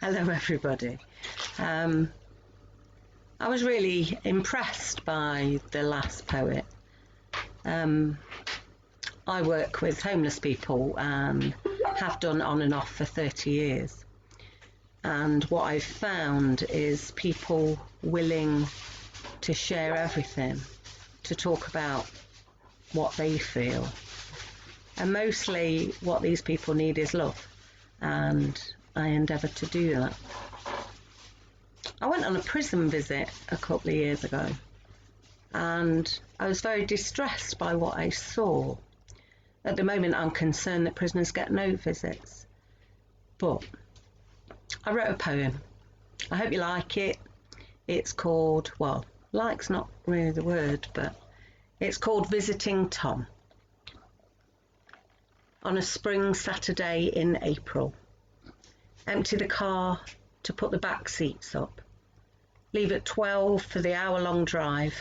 Hello everybody. I was really impressed by the last poet. I work with homeless people and have done on and off for 30 years. And what I've found is people willing to share everything, to talk about what they feel. And mostly what these people need is love. And I endeavour to do that. I went on a prison visit a couple of years ago and I was very distressed by what I saw. At the moment I'm concerned that prisoners get no visits, but I wrote a poem. I hope you like it. It's called, well, like's not really the word, but it's called Visiting Tom. On a spring Saturday in April, empty the car to put the back seats up, leave at 12 for the hour-long drive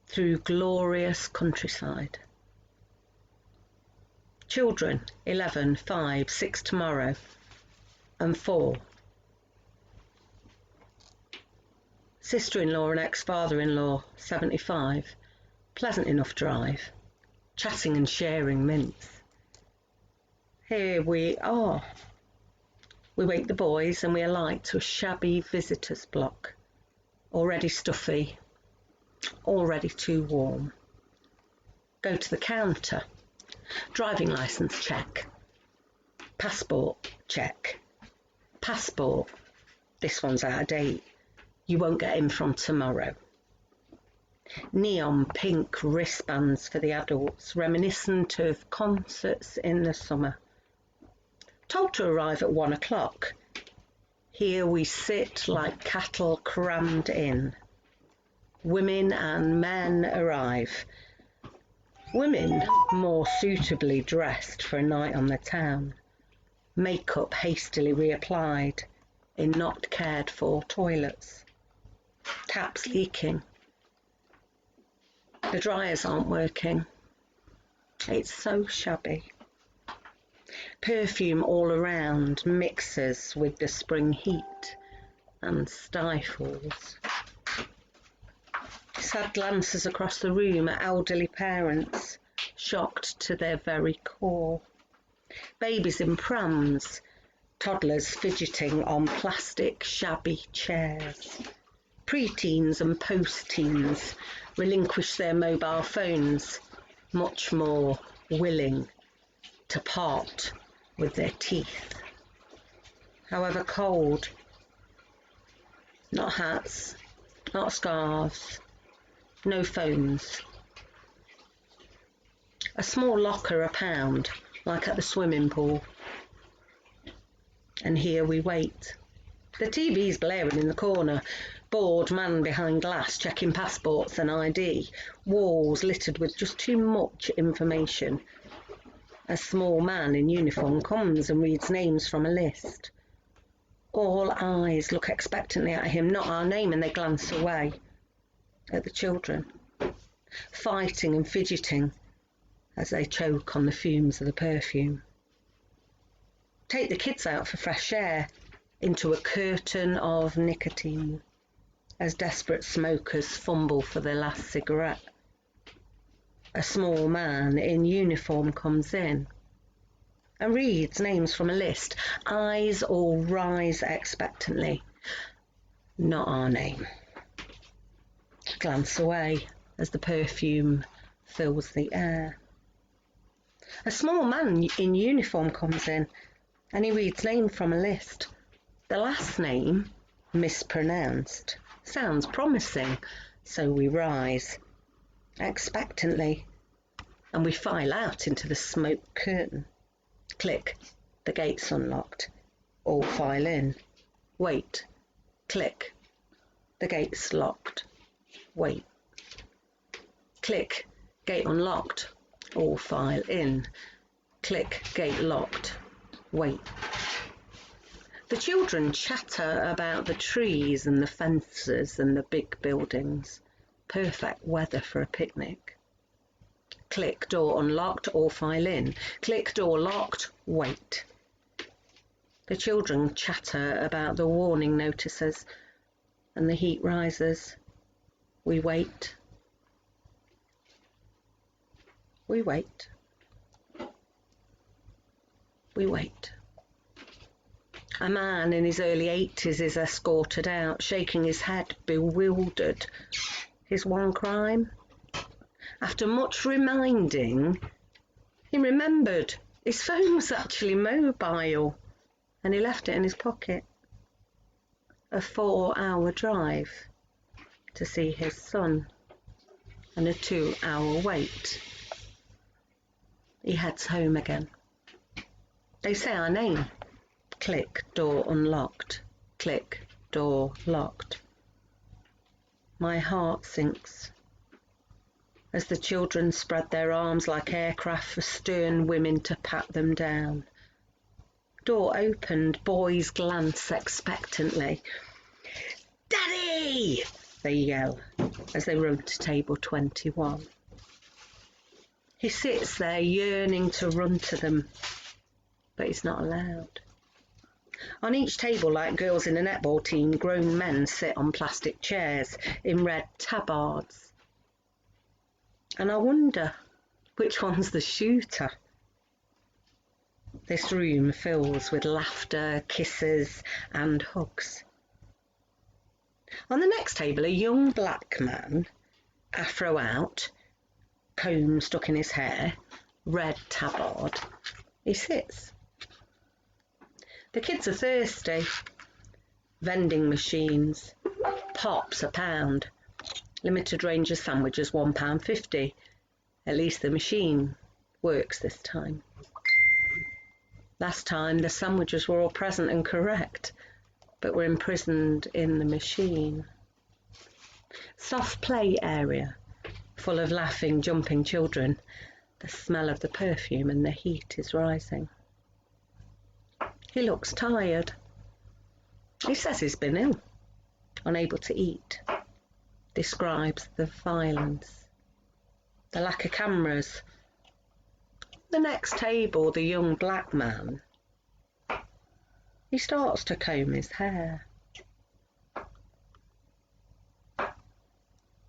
through glorious countryside. Children, 11, 5, 6 tomorrow, and 4. Sister-in-law and ex-father-in-law, 75, pleasant enough drive, chatting and sharing mints. Here we are. We wake the boys and we alight to a shabby visitor's block, already stuffy, already too warm. Go to the counter. Driving licence check. Passport check. Passport. This one's out of date. You won't get in from tomorrow. Neon pink wristbands for the adults, reminiscent of concerts in the summer. Told to arrive at 1 o'clock. Here we sit like cattle crammed in. Women and men arrive. Women more suitably dressed for a night on the town. Makeup hastily reapplied in not cared for toilets. Taps leaking. The dryers aren't working. It's so shabby. Perfume all around mixes with the spring heat and stifles. Sad glances across the room at elderly parents, shocked to their very core. Babies in prams, toddlers fidgeting on plastic shabby chairs. Pre-teens and post-teens relinquish their mobile phones, much more willing to part with their teeth. However cold, not hats, not scarves, no phones. A small locker £1, like at the swimming pool. And here we wait. The TV's blaring in the corner. Bored man behind glass checking passports and ID. Walls littered with just too much information. A small man in uniform comes and reads names from a list. All eyes look expectantly at him, not our name, and they glance away at the children, fighting and fidgeting as they choke on the fumes of the perfume. Take the kids out for fresh air, into a curtain of nicotine, as desperate smokers fumble for their last cigarette. A small man in uniform comes in and reads names from a list. Eyes all rise expectantly. Not our name. Glance away as the perfume fills the air. A small man in uniform comes in and he reads name from a list. The last name, mispronounced, sounds promising, so we rise expectantly, and we file out into the smoke curtain. Click, the gate's unlocked. All file in. Wait. Click, the gate's locked. Wait. Click, gate unlocked. All file in. Click, gate locked. Wait. The children chatter about the trees and the fences and the big buildings. Perfect weather for a picnic. Click, door unlocked, all file in. Click, door locked, wait. The children chatter about the warning notices, and the heat rises. We wait. We wait. We wait. A man in his early 80s is escorted out, shaking his head, bewildered. His one crime? After much reminding, he remembered his phone was actually mobile, and he left it in his pocket. A 4-hour drive to see his son, and a 2-hour wait. He heads home again. They say our name. Click, door unlocked. Click, door locked. My heart sinks as the children spread their arms like aircraft for stern women to pat them down. Door opened, boys glance expectantly. "Daddy!" they yell as they run to table 21. He sits there yearning to run to them, but he's not allowed. On each table, like girls in a netball team, grown men sit on plastic chairs in red tabards. And I wonder which one's the shooter. This room fills with laughter, kisses, and hugs. On the next table, a young black man, afro out, comb stuck in his hair, red tabard. He sits. The kids are thirsty. Vending machines. Pops £1. Limited range of sandwiches £1.50. At least the machine works this time. Last time the sandwiches were all present and correct, but were imprisoned in the machine. Soft play area, full of laughing, jumping children. The smell of the perfume and the heat is rising. He looks tired. He says he's been ill, unable to eat. Describes the violence, the lack of cameras. The next table, the young black man, he starts to comb his hair.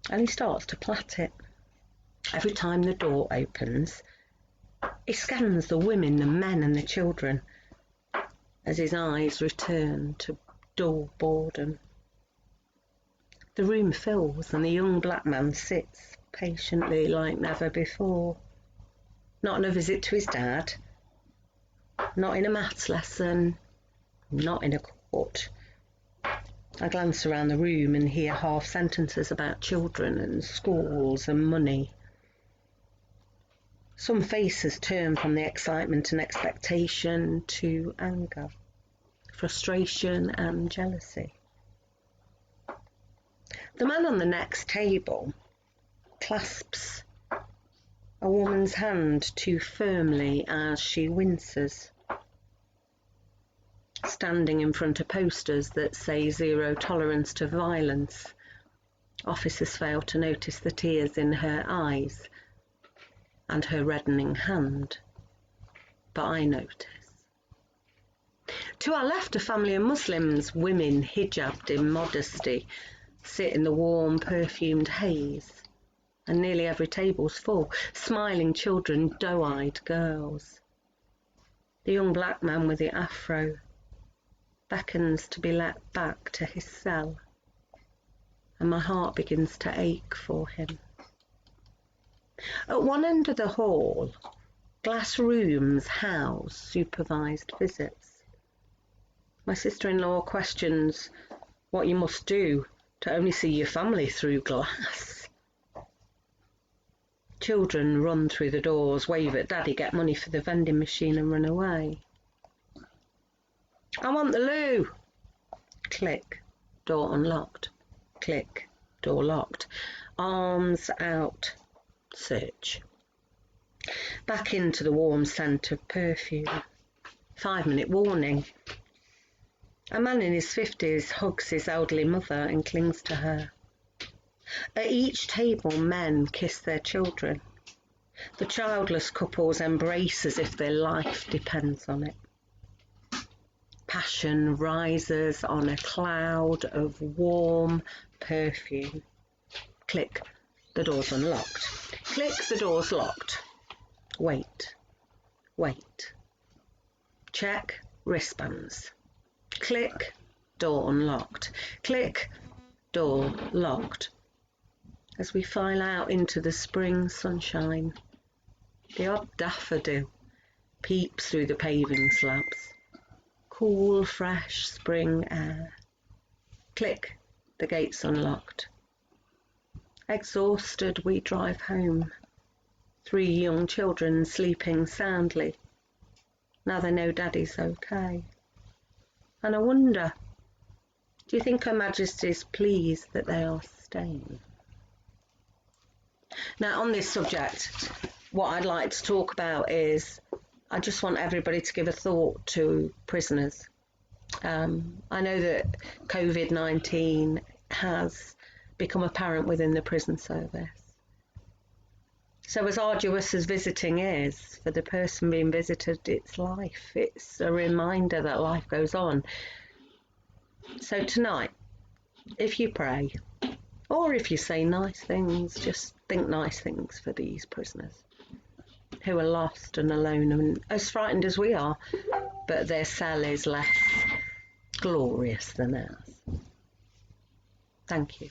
And he starts to plait it. Every time the door opens, he scans the women, the men and the children as his eyes return to dull boredom. The room fills and the young black man sits patiently like never before. Not on a visit to his dad, not in a maths lesson, not in a court. I glance around the room and hear half sentences about children and schools and money. Some faces turn from the excitement and expectation to anger, frustration and jealousy. The man on the next table clasps a woman's hand too firmly as she winces. Standing in front of posters that say zero tolerance to violence, officers fail to notice the tears in her eyes and her reddening hand, but I notice. To our left, a family of Muslims, women hijabbed in modesty, sit in the warm, perfumed haze, and nearly every table's full, smiling children, doe-eyed girls. The young black man with the afro beckons to be let back to his cell, and my heart begins to ache for him. At one end of the hall, glass rooms house supervised visits. My sister-in-law questions what you must do to only see your family through glass. Children run through the doors, wave at Daddy, get money for the vending machine and run away. I want the loo. Click, door unlocked. Click, door locked. Arms out, search. Back into the warm scent of perfume. 5-minute warning. A man in his 50s hugs his elderly mother and clings to her. At each table, men kiss their children. The childless couples embrace as if their life depends on it. passion rises on a cloud of warm perfume. Click, the door's unlocked. Click, the door's locked. Wait, wait. Check, wristbands. Click, door unlocked. Click, door locked. As we file out into the spring sunshine, the odd daffodil peeps through the paving slabs. Cool, fresh spring air. Click, the gate's unlocked. Exhausted, we drive home. 3 young children sleeping soundly. Now they know Daddy's okay. And I wonder, do you think Her Majesty's pleased that they are staying? Now, on this subject, what I'd like to talk about is, I just want everybody to give a thought to prisoners. I know that COVID-19 has become apparent within the prison service. So as arduous as visiting is, for the person being visited, it's life. It's a reminder that life goes on. So tonight, if you pray, or if you say nice things, just think nice things for these prisoners who are lost and alone and as frightened as we are, but their cell is less glorious than ours. Thank you.